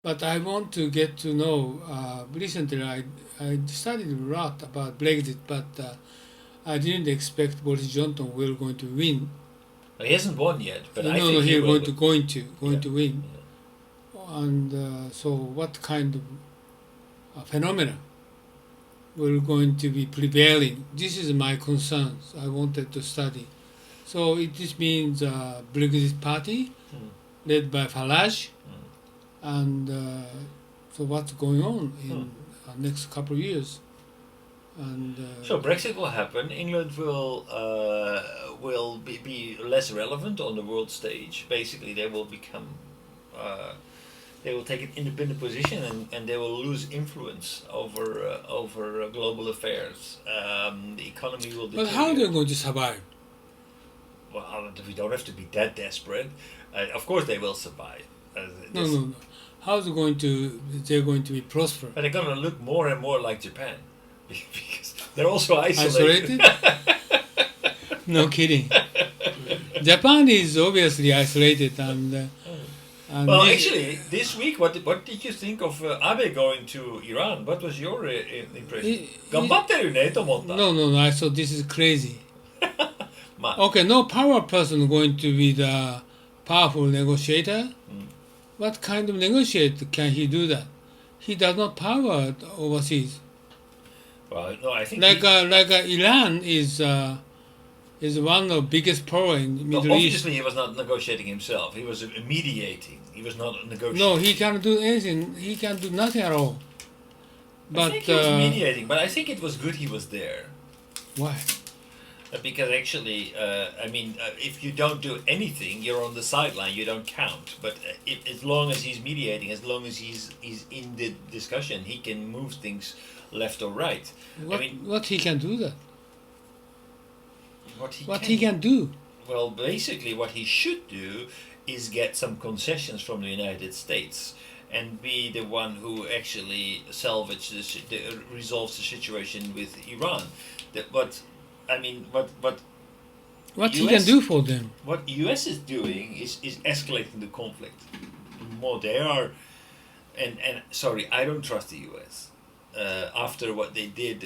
But I want to get to know. Recently, I studied a lot about Brexit, but I didn't expect Boris Johnson will going to win. He hasn't won yet, but I No, think he he's will going win. to going Yeah, to win. yeah. And so, what kind of phenomena will going to be prevailing? This is my concerns. I wanted to study. So this means Brexit party Mm, led by Farage, mm, and so what's going on mm. in next couple of years? And So Brexit will happen. England will be less relevant on the world stage. Basically, they will become uh, they will take an independent position, and they will lose influence over global affairs. The economy will but how they're deteriorate. going to survive? Well, we don't have to be that desperate. Of course, they will survive. No, no, no. How's it going to they're going to be prosper? But they're going to look more and more like Japan because they're also isolated. Isolated? No kidding. Japan is obviously isolated, and Well, this, actually, this week, what did you think of Abe going to Iran? What was your impression? it, 頑張ってるねと思った。no, no, no. I thought this is crazy. まあ、Okay, no power person going to be the powerful negotiator. うん What kind of negotiate can he do that? He does not power overseas. well, no, I think Like Iran is one of the biggest power in the well, Middle East. obviously he was not negotiating himself. He was mediating. He was not negotiating. No, he can't do anything. He can do nothing at all. I But think he was mediating, but I think it was good he was there. why? Because actually, if you don't do anything, you're on the sideline. You don't count. But as long as he's mediating, as long as he's in the discussion, he can move things left or right. What he can do that? What he What can, he can do? well, basically, what he should do is get some concessions from the United States and be the one who actually resolves the situation with Iran. What he US can do for them? what US is doing is escalating the conflict more. They are, and sorry, I don't trust the US. After what they did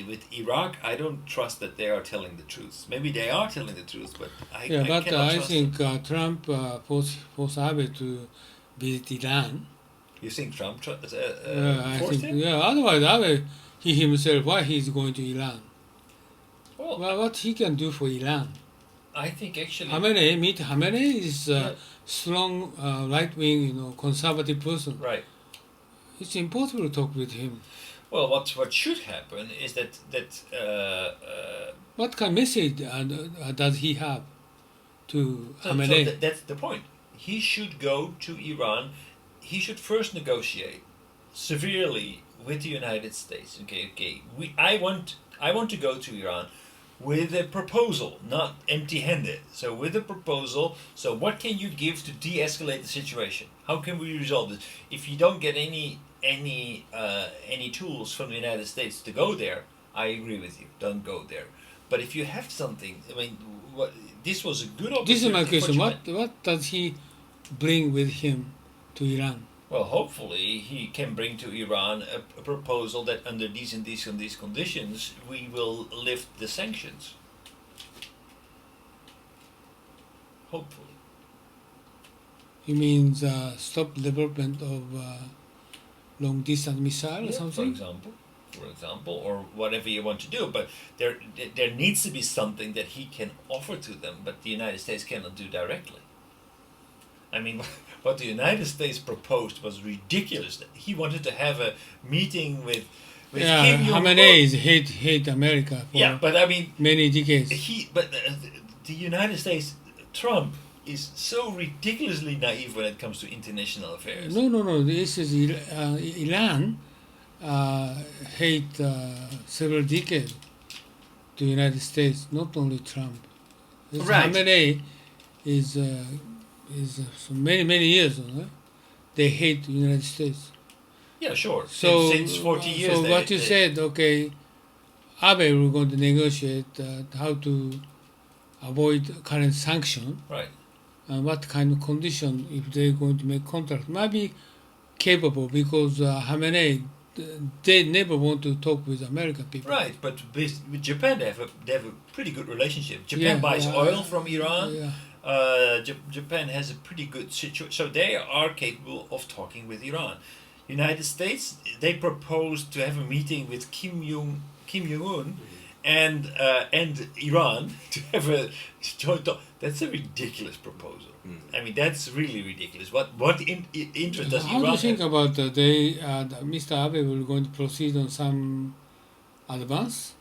with Iraq, I don't trust that they are telling the truth. Maybe they are telling the truth, but Yeah, I but cannot I trust them. think Trump forced Abe to visit Iran. You think Trump I forced think him? otherwise Abe he himself why he's going to Iran? Well, Well, what he can do for Iran? I think actually, Khamenei is yeah, a strong right wing, conservative person. right. It's impossible to talk with him. Well, what should happen is that What kind of message does he have to so Khamenei? that's the point. He should go to Iran. He should first negotiate severely with the United States. Okay. I want to go to Iran with a proposal, not empty-handed. So with a proposal. So what can you give to de-escalate the situation? How can we resolve this? If you don't get any tools from the United States to go there, I agree with you. Don't go there. But if you have something, I mean, this was a good opportunity. This is my for question. Japan. What does he bring with him to Iran? Well, hopefully he can bring to Iran a proposal that under these and these conditions we will lift the sanctions. Hopefully. He means stop development of long distance missile or Yeah, something. for example, or whatever you want to do. But there needs to be something that he can offer to them, but the United States cannot do directly. I mean, what the United States proposed was ridiculous. He wanted to have a meeting with Yeah, Kim Jong Khamenei is hate America for Yeah, but I mean, many decades. the United States, Trump is so ridiculously naive when it comes to international affairs. No. This is Iran hate several decades the United States, not only Trump. This Right. Khamenei is so many years. They hate the United States. Yeah, sure. So Since 40 years. So what you said, okay, Abe we're going to negotiate how to avoid current sanction Right. and what kind of condition if they're going to make contract. Maybe capable because Khamenei, they never want to talk with American people. Right, but with Japan, they have a pretty good relationship. Japan buys oil from Iran. Yeah. Japan has a pretty good situation, so they are capable of talking with Iran. United States, they proposed to have a meeting with Kim Jong Un and Iran to have a joint talk. That's a ridiculous proposal. I mean, that's really ridiculous. What interest does How Iran do you think have? about Mr. Abe will going to proceed on some advance?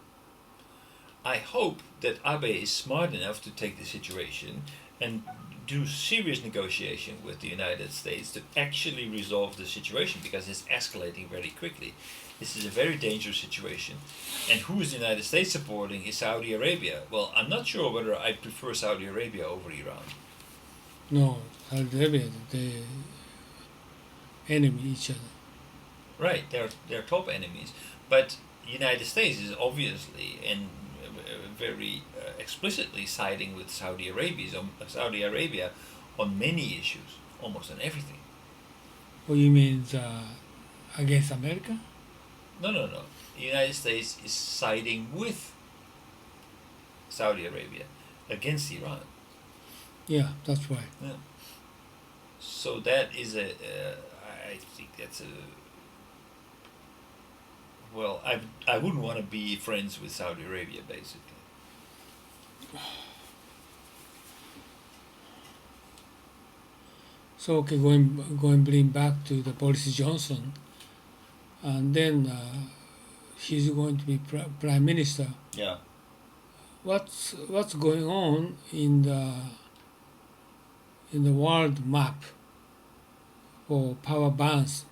I hope that Abe is smart enough to take the situation and do serious negotiation with the United States to actually resolve the situation, because it's escalating very quickly. This is a very dangerous situation. And who is the United States supporting is Saudi Arabia. Well, I'm not sure whether I prefer Saudi Arabia over Iran. No, Saudi Arabia, they enemy each other. Right, they're top enemies. But the United States is obviously and very explicitly siding with Saudi Arabia on many issues, almost on everything. What you mean against America? No. The United States is siding with Saudi Arabia against Iran. Yeah, that's right. Yeah. So that is I think that's a. Well, I wouldn't want to be friends with Saudi Arabia, basically. So okay, going bring back to the Boris Johnson, and then he's going to be prime minister. Yeah. What's going on in the world map for power balance?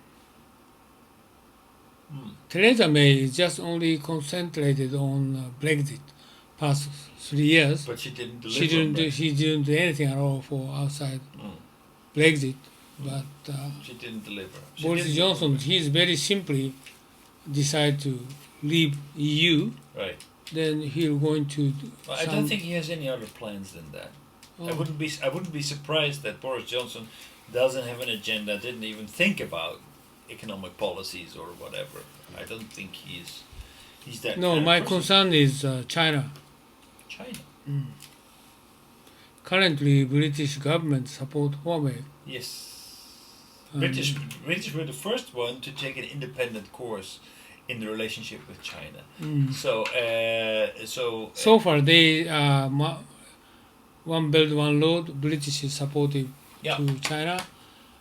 Theresa May is just only concentrated on Brexit past 3 years. But she didn't deliver. She didn't do anything at all for outside Brexit. But she didn't deliver. Boris Johnson, he's very simply decide to leave EU. Right. Then he's going to. Well, I don't think he has any other plans than that. Oh. I wouldn't be surprised that Boris Johnson doesn't have an agenda, didn't even think about economic policies or whatever. I don't think he's that. No, kind of my person. concern is China. China. Currently, British government support Huawei. Yes. British were the first one to take an independent course in the relationship with China. So far, they One Belt One Road. British is supportive to China.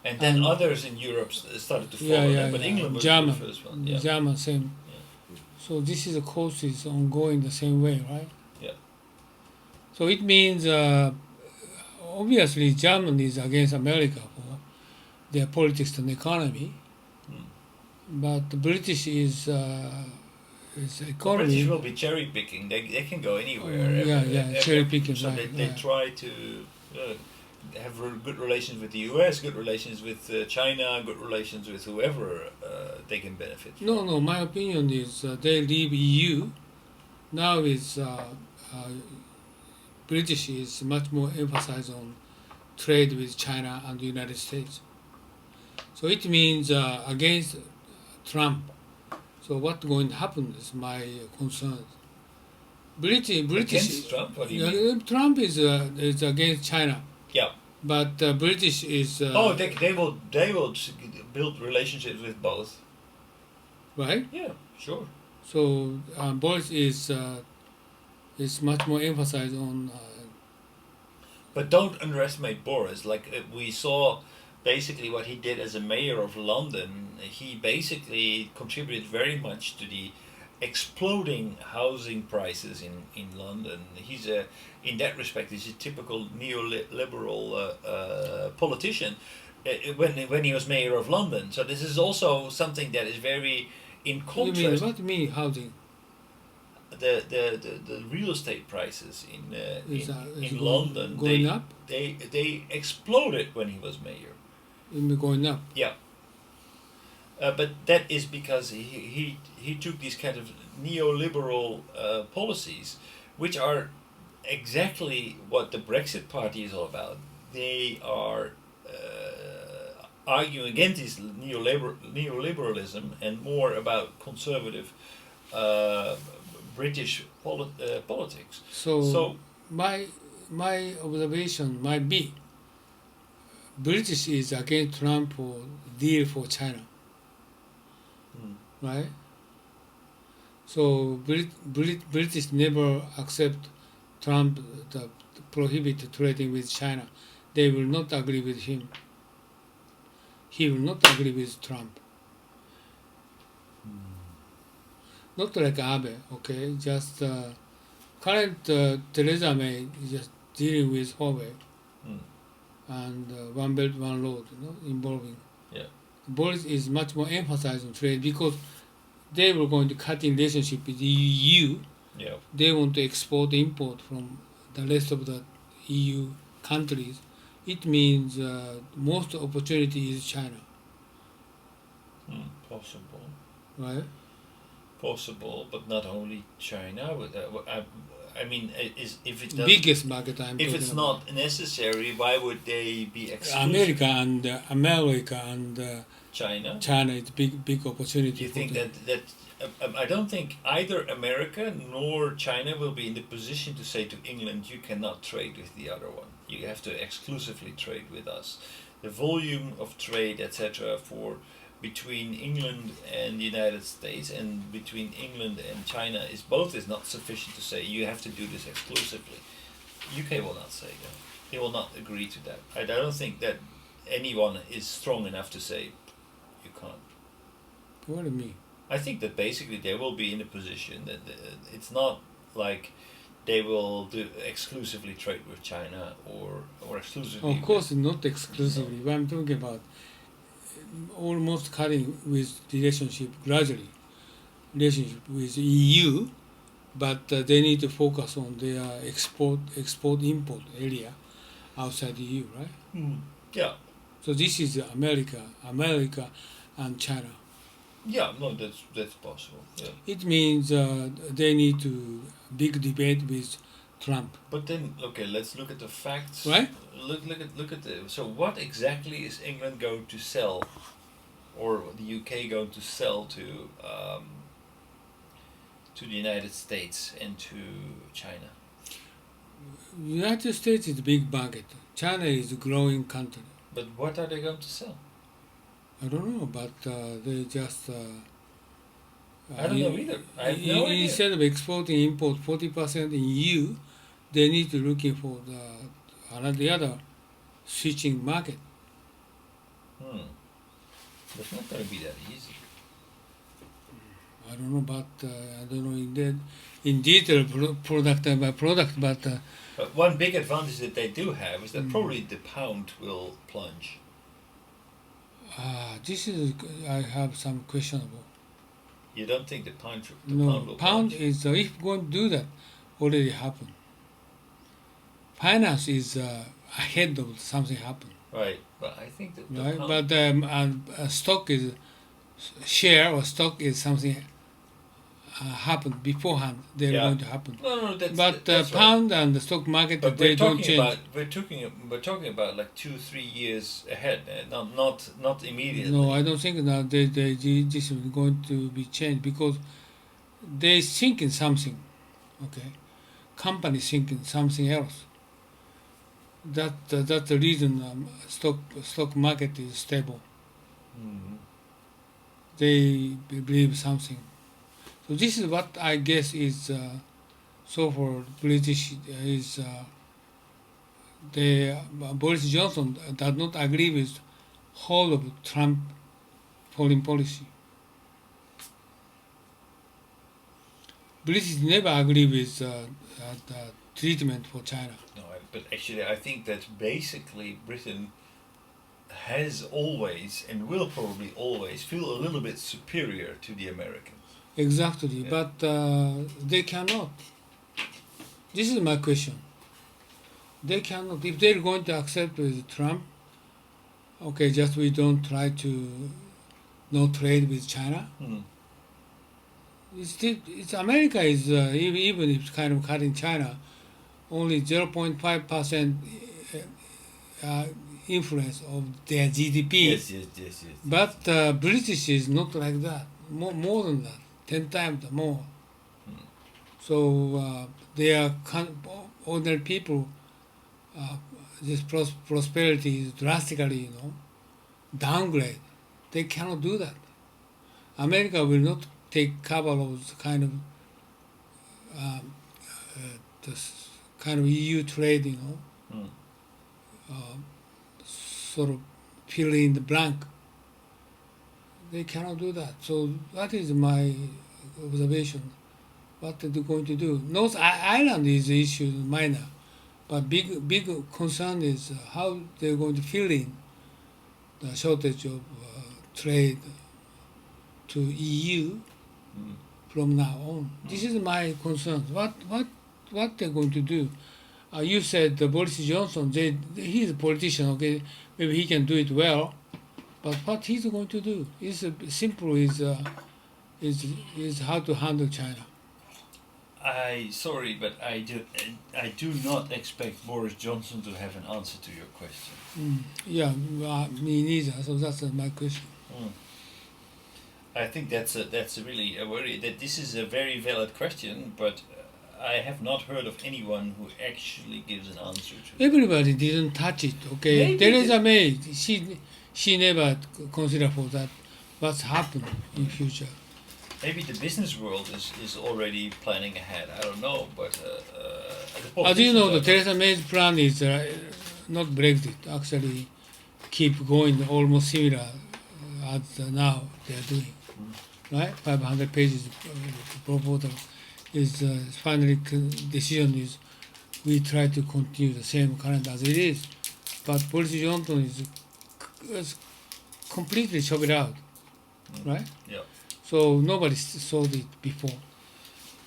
And then others in Europe started to follow them, but England was German, the first one. Yeah. German same. Yeah. So this is a course is ongoing the same way, right? Yeah. So it means obviously Germany is against America for their politics and economy, but the British is economy. British will be cherry picking. They can go anywhere. Cherry picking. So right, they try to have good relations with the US, good relations with China, good relations with whoever they can benefit from. No. My opinion is they leave EU. Now is British is much more emphasized on trade with China and the United States. So it means against Trump. So what's going to happen is my concern. British Against Trump? What do you mean? Trump is against China. Yeah. But British is. They will build relationships with both. Right. Yeah, sure. So Boris is much more emphasized on. But don't underestimate Boris. Like we saw, basically what he did as a mayor of London, he basically contributed very much to the exploding housing prices in London. He's in that respect, he's a typical neoliberal politician when he was mayor of London. So this is also something that is very in contrast. What do you mean housing? The real estate prices in London going up? They exploded when he was mayor. Going up. Yeah. But that is because he took these kind of neoliberal policies, which are exactly what the Brexit Party is all about. They are arguing against this neoliberalism and more about conservative British politics. So my observation might be British is against Trump for deal for China, right? So British never accept Trump the prohibit trading with China. They will not agree with him. He will not agree with Trump. Not like Abe, okay? Just current Theresa May is just dealing with Huawei and One Belt, One Road, involving. Yeah. Boris is much more emphasized on trade because they were going to cut in relationship with the EU. Yeah. They want to import from the rest of the EU countries. It means most opportunity is China, Possible. right? Possible, but not only China. I mean, if it doesn't, Biggest market I'm if talking it's about. not necessary, why would they be exclusive? America and China. China is big opportunity. Do you for think them. that I don't think either America nor China will be in the position to say to England, you cannot trade with the other one. You have to exclusively trade with us. The volume of trade, etc., for between England and the United States and between England and China is not sufficient to say you have to do this exclusively. UK will not say that. They will not agree to that. I don't think that anyone is strong enough to say you can't. What do you mean? I think that basically they will be in a position that it's not like they will do exclusively trade with China or exclusively. Of course, not exclusively. What I'm talking about, almost cutting with relationship with EU, but they need to focus on their export-import area outside the EU, right? Yeah. So this is America and China. Yeah, no, that's possible. Yeah. It means they need to big debate with Trump. But then, okay, let's look at the facts. Right. Look at the. So, what exactly is England going to sell, or the UK going to sell to the United States and to China? United States is a big market. China is a growing country. But what are they going to sell? I don't know, but they just. I don't know either. I have no idea. Instead of exporting import 40% in EU, they need to looking for the other switching market. That's not going to be that easy. I don't know, but I don't know in detail product by product, but. But one big advantage that they do have is that probably the pound will plunge. This is I have some questionable. You don't think the pound will pound plunge? is if going to do that already happened. Finance is ahead of something happen. Right, but I think that the Right, pound, but stock is share or stock is something happened beforehand. They're going to happen. No, But that's pound and the stock market But they don't change. We're talking about like 2-3 years ahead, not immediately. No, I don't think that this is going to be changed because they thinking something, okay. Company thinking something else. That's the reason stock market is stable. They believe something. So this is what I guess is so for British is Boris Johnson does not agree with whole of Trump foreign policy. British never agree with the treatment for China. No, but actually I think that basically Britain has always and will probably always feel a little bit superior to the Americans. Exactly, Yeah. but they cannot. This is my question. They cannot. If they're going to accept with Trump, okay, just we don't try to no trade with China. It's America is even if it's kind of cutting China, only 0.5% influence of their GDP. Yes. But British is not like that. More than that, 10 times more. So they are ordinary people. This prosperity is drastically, downgrade. They cannot do that. America will not take cover of the kind of this kind of EU trade, sort of fill in the blank. They cannot do that. So that is my observation. What they're going to do. North Ireland is the issue minor, but big concern is how they're going to fill in the shortage of trade to EU from now on. This is my concern. What they're going to do? You said Boris Johnson. He's a politician. Okay, maybe he can do it well, but what he's going to do is simple. Is how to handle China. Sorry, but I do not expect Boris Johnson to have an answer to your question. Yeah, me neither. So that's my question. I think that's really a worry. That this is a very valid question, but I have not heard of anyone who actually gives an answer to it. Everybody didn't touch it. Okay, Theresa May, she never considered for that. What's happened in future? Maybe the business world is already planning ahead. I don't know, but as you know, the Theresa May's plan is not Brexit. Actually, keep going almost similar as now they are doing. Right, 500 pages proposal is finally decision is we try to continue the same current as it is, but Boris Johnson is completely chop it out, right? Yeah. So nobody saw it before.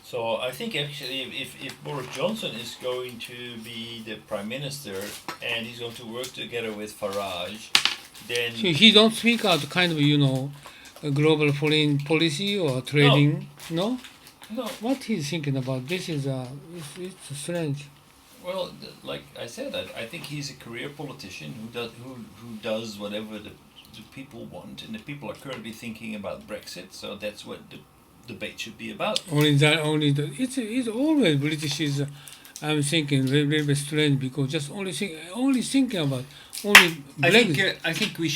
So I think actually if Boris Johnson is going to be the Prime Minister and he's going to work together with Farage, then... So he don't speak out kind of, a global foreign policy or trading, no? No. What he's thinking about, this is, it's strange. Well, like I said, I think he's a career politician who does whatever the people want, and the people are currently thinking about Brexit, so that's what the debate should be about. It's always British is, I'm thinking, a little bit strange because just only thinking about only Brexit. I think we